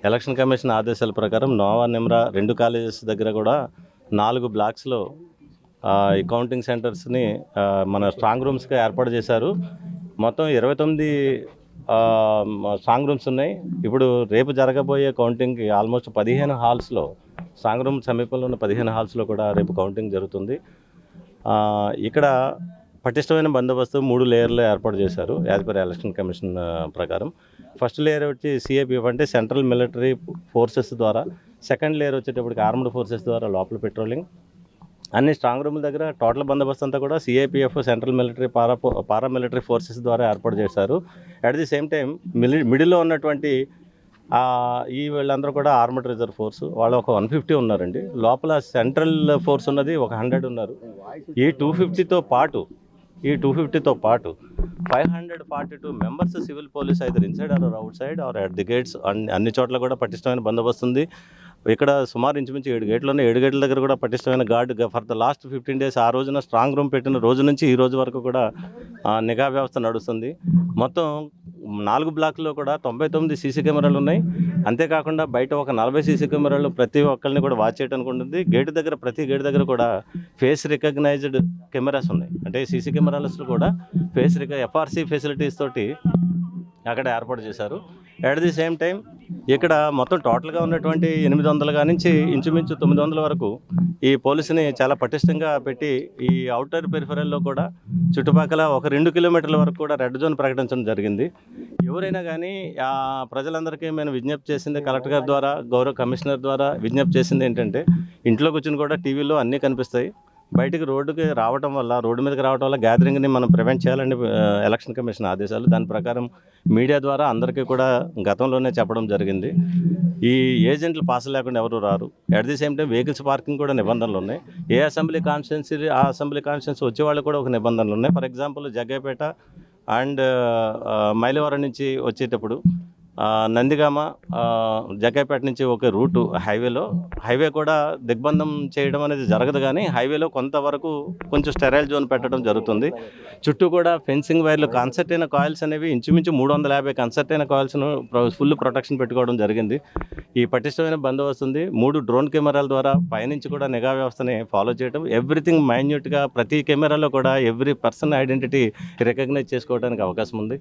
Election commission ఆదేశాల ప్రకారం Noah Nimra 2 colleges దగ్గర కూడా 4 బ్లాక్స్లో ఈ కౌంటింగ్ సెంటర్స్ని మన స్ట్రాంగ్ రూమ్స్గా ఏర్పాటు చేశారు. మొత్తం 29 స్ట్రాంగ్ రూమ్స్ ఉన్నాయి. ఇప్పుడు రేపు జరగబోయే కౌంటింగ్కి ఆల్మోస్ట్ 15 హాల్స్లో, స్ట్రాంగ్ రూమ్ సమీపంలో ఉన్న 15 హాల్స్లో కూడా రేపు కౌంటింగ్ జరుగుతుంది. ఇక్కడ పటిష్టమైన బందోబస్తు 3 లేయర్లో ఏర్పాటు చేశారు యాజ్ పర్ ఎలక్షన్ కమిషన్ ప్రకారం. ఫస్ట్ లేయర్ వచ్చి సిఐపిఎఫ్ అంటే సెంట్రల్ మిలిటరీ ఫోర్సెస్ ద్వారా, సెకండ్ లేయర్ వచ్చేటప్పటికి ఆర్మ్డ్ ఫోర్సెస్ ద్వారా లోపల పెట్రోలింగ్. అన్ని స్ట్రాంగ్ రూముల దగ్గర టోటల్ బందోబస్తు అంతా కూడా CIPF, central military, paramilitary forces ద్వారా ఏర్పాటు చేశారు. అట్ ది సేమ్ టైం మిడిల్లో ఉన్నటువంటి ఈ వీళ్ళందరూ కూడా ఆర్మడ్ రిజర్వ్ ఫోర్స్, వాళ్ళు ఒక 150 ఉన్నారండి. లోపల సెంట్రల్ ఫోర్స్ ఉన్నది ఒక 100 ఉన్నారు. ఈ 250తో పాటు 542 members civil police either inside or outside or at the gates, అన్ని చోట్ల కూడా పటిష్టమైన బందోబస్తు ఉంది. ఇక్కడ సుమారు ఇంచుమించు 7 గేట్లు ఉన్నాయి. 7 గేట్ల దగ్గర కూడా పటిష్టమైన guard for the last 15 days, ఆ రోజున స్ట్రాంగ్ రూమ్ పెట్టిన రోజు నుంచి ఈ రోజు వరకు కూడా నిఘా వ్యవస్థ నడుస్తుంది. మొత్తం 4 బ్లాక్లో కూడా 99 సీసీ కెమెరాలు ఉన్నాయి. అంతేకాకుండా బయట ఒక 40 సీసీ కెమెరాలు ప్రతి ఒక్కరిని కూడా వాచ్ చేయడానికి ఉంటుంది. ప్రతి గేట్ దగ్గర కూడా ఫేస్ రికగ్నైజ్డ్ కెమెరాస్ ఉన్నాయి. అంటే సీసీ కెమెరాస్ కూడా ఎఫ్ఆర్సీ ఫెసిలిటీస్ తోటి అక్కడ ఏర్పాటు చేశారు. అట్ ది సేమ్ టైం ఇక్కడ మొత్తం టోటల్గా ఉన్నటువంటి 800 నుంచి ఇంచుమించు 900 వరకు ఈ పోలీసుని చాలా పటిష్టంగా పెట్టి, ఈ అవుటర్ పెరిఫెరల్లో కూడా చుట్టుపక్కల ఒక 2 కిలోమీటర్ల వరకు కూడా రెడ్ జోన్ ప్రకటించడం జరిగింది. ఎవరైనా కానీ ప్రజలందరికీ మేము విజ్ఞప్తి చేసింది, కలెక్టర్ గారి ద్వారా, గౌరవ కమిషనర్ ద్వారా విజ్ఞప్తి చేసింది ఏంటంటే, ఇంట్లో కూర్చుని కూడా టీవీలో అన్నీ కనిపిస్తాయి. బయటికి రోడ్డు మీదకి రావడం వల్ల గ్యాదరింగ్ని మనం ప్రివెంట్ చేయాలని ఎలక్షన్ కమిషన్ ఆదేశాలు. దాని ప్రకారం మీడియా ద్వారా అందరికీ కూడా గతంలోనే చెప్పడం జరిగింది. ఈ ఏజెంట్లు పాస్ లేకుండా ఎవరు రారు. At the same time vehicles parking కూడా నిబంధనలు ఉన్నాయి. ఏ అసెంబ్లీ కాన్స్టిట్యున్సీ వచ్చే వాళ్ళు కూడా ఒక నిబంధనలు ఉన్నాయి. For example Jaggayyapeta and Mylavaram నుంచి వచ్చేటప్పుడు నందిగామ, జగ్గైపేట నుంచి ఒక రూటు హైవే కూడా దిగ్బంధం చేయడం అనేది జరగదు, కానీ హైవేలో కొంతవరకు కొంచెం స్టెరైల్ జోన్ పెట్టడం జరుగుతుంది. చుట్టూ కూడా ఫెన్సింగ్ వైర్లు, కన్సర్ట్ కాయిల్స్ అనేవి ఇంచుమించు 350 కన్సర్ట్ కాయిల్స్ను ఫుల్ ప్రొటెక్షన్ పెట్టుకోవడం జరిగింది. ఈ పటిష్టమైన బందోబస్తు ఉంది. 3 డ్రోన్ కెమెరాల ద్వారా పైనుంచి కూడా నిఘా వ్యవస్థని ఫాలో చేయడం, ఎవ్రీథింగ్ మైన్యూట్గా ప్రతి కెమెరాలో కూడా ఎవ్రీ పర్సన్ ఐడెంటిటీ రికగ్నైజ్ చేసుకోవడానికి అవకాశం ఉంది.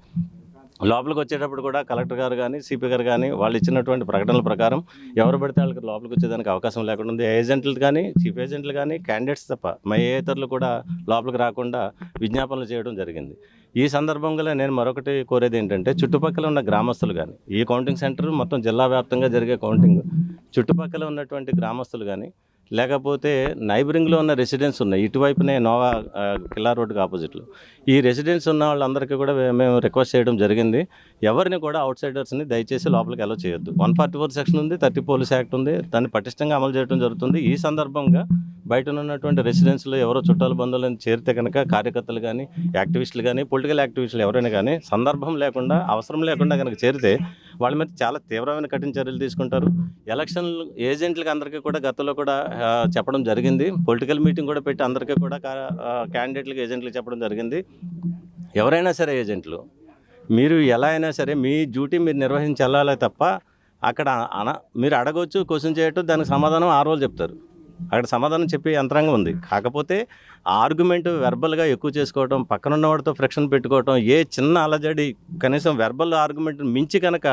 లోపలికి వచ్చేటప్పుడు కూడా కలెక్టర్ గారు కానీ, సిపి గారు కానీ వాళ్ళు ఇచ్చినటువంటి ప్రకటనల ప్రకారం ఎవరు పడితే వాళ్ళకి లోపలికి వచ్చేదానికి అవకాశం లేకుండా ఉంది. ఏజెంట్లు కానీ, చీఫ్ ఏజెంట్లు కానీ, క్యాండిడేట్స్ తప్ప ఇతరులు కూడా లోపలికి రాకుండా విజ్ఞాపనలు చేయడం జరిగింది. ఈ సందర్భంగా నేను మరొకటి కోరేది ఏంటంటే, చుట్టుపక్కల ఉన్న గ్రామస్తులు కానీ, ఈ కౌంటింగ్ సెంటర్ మొత్తం జిల్లా వ్యాప్తంగా జరిగే కౌంటింగ్, చుట్టుపక్కల ఉన్నటువంటి గ్రామస్తులు కానీ, లేకపోతే నైబరింగ్లో ఉన్న రెసిడెన్స్ ఉన్నాయి, ఇటువైపునే నోవా కిల్లా రోడ్డుకి ఆపోజిట్లో, ఈ రెసిడెన్స్ ఉన్న వాళ్ళందరికీ కూడా మేము రిక్వెస్ట్ చేయడం జరిగింది. ఎవరిని కూడా అవుట్ సైడర్స్ని దయచేసి లోపలికి అలో చేయొద్దు. 144 సెక్షన్ ఉంది, 30 పోలీస్ యాక్ట్ ఉంది, దాన్ని పటిష్టంగా అమలు చేయడం జరుగుతుంది. ఈ సందర్భంగా బయట ఉన్నటువంటి రెసిడెన్స్లో ఎవరో చుట్టాలు బంధువులను చేరితే కనుక కార్యకర్తలు కానీ, యాక్టివిస్టులు కానీ, పొలిటికల్ యాక్టివిస్టులు ఎవరైనా కానీ సందర్భం లేకుండా, అవసరం లేకుండా కనుక చేరితే వాళ్ళ మీద చాలా తీవ్రమైన కఠిన చర్యలు తీసుకుంటారు. ఎలక్షన్ ఏజెంట్లకి అందరికీ కూడా గతంలో కూడా చెప్పడం జరిగింది. పొలిటికల్ మీటింగ్ కూడా పెట్టి అందరికీ కూడా క్యాండిడేట్లకి, ఏజెంట్లకు చెప్పడం జరిగింది. ఎవరైనా సరే ఏజెంట్లు, మీరు ఎలా అయినా సరే మీ డ్యూటీ మీరు నిర్వహించాలే తప్ప అక్కడ మీరు అడగవచ్చు, క్వశ్చన్ చేయటం, దానికి సమాధానం ఆ రోజు చెప్తారు. అక్కడ సమాధానం చెప్పే యంత్రాంగం ఉంది. కాకపోతే ఆర్గ్యుమెంట్ వెర్బల్గా ఎక్కువ చేసుకోవటం, పక్కనున్న వాడితో ఫ్రిక్షన్ పెట్టుకోవటం, ఏ చిన్న అలజడి కనీసం వెర్బల్ ఆర్గ్యుమెంట్ మించి కనుక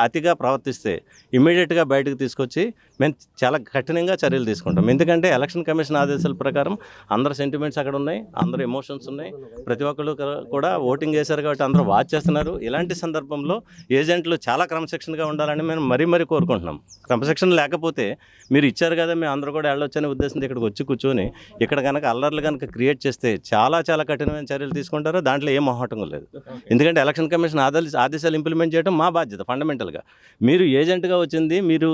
అతిగా ప్రవర్తిస్తే ఇమ్మీడియట్గా బయటకు తీసుకొచ్చి మేము చాలా కఠినంగా చర్యలు తీసుకుంటాం. ఎందుకంటే ఎలక్షన్ కమిషన్ ఆదేశాల ప్రకారం అందరు సెంటిమెంట్స్ అక్కడ ఉన్నాయి, అందరు ఎమోషన్స్ ఉన్నాయి, ప్రతి ఒక్కరు కూడా ఓటింగ్ చేశారు కాబట్టి అందరూ వాచ్ చేస్తున్నారు. ఇలాంటి సందర్భంలో ఏజెంట్లు చాలా క్రమశిక్షణగా ఉండాలని మేము మరీ కోరుకుంటున్నాం. క్రమశిక్షణ లేకపోతే మీరు ఇచ్చారు కదా, మేము అందరూ కూడా వెళ్ళొచ్చనే ఉద్దేశంతో ఇక్కడికి వచ్చి కూర్చొని ఇక్కడ కనుక అల్లర్లు కనుక క్రియేట్ చేస్తే చాలా కఠినమైన చర్యలు తీసుకుంటారు. దాంట్లో ఏం మొహటం లేదు. ఎందుకంటే ఎలక్షన్ కమిషన్ ఆదేశాలు ఇంప్లిమెంట్ చేయడం మా బాధ్యత. ఫండమెంటల్గా మీరు ఏజెంట్గా వచ్చింది మీరు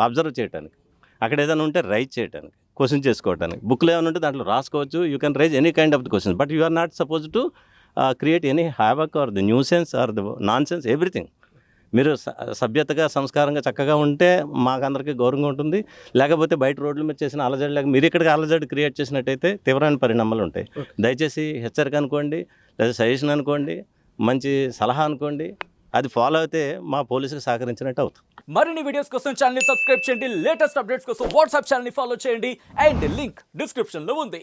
అబ్జర్వ్ చేయడానికి, అక్కడ ఏదైనా ఉంటే రైజ్ చేయడానికి, క్వశ్చన్ చేసుకోవడానికి, బుక్లో ఏమైనా ఉంటే దాంట్లో రాసుకోవచ్చు. You can raise any kind of the questions, but you are not suppose to create any havoc or the nuisance or the nonsense, everything. మీరు సభ్యతగా, సంస్కారంగా, చక్కగా ఉంటే మాకందరికీ గౌరవంగా ఉంటుంది. లేకపోతే బయట రోడ్ల మీద చేసిన అలజడి, లేక మీరు ఇక్కడికి అలజడి క్రియేట్ చేసినట్టయితే తీవ్రమైన పరిణామాలు ఉంటాయి. దయచేసి హెచ్చరిక అనుకోండి, లేదా సజెషన్ అనుకోండి, మంచి సలహా అనుకోండి, అది ఫాలో అయితే మా పోలీసులకు సహకరించినట్టు అవుతుంది. మరిన్ని వీడియోస్ కోసం ఛానల్ ని సబ్స్క్రైబ్ చేయండి, లేటెస్ట్ అప్డేట్స్ కోసం వాట్సాప్ ఛానల్ ని ఫాలో చేయండి అండ్ లింక్ డిస్క్రిప్షన్ లో ఉంది.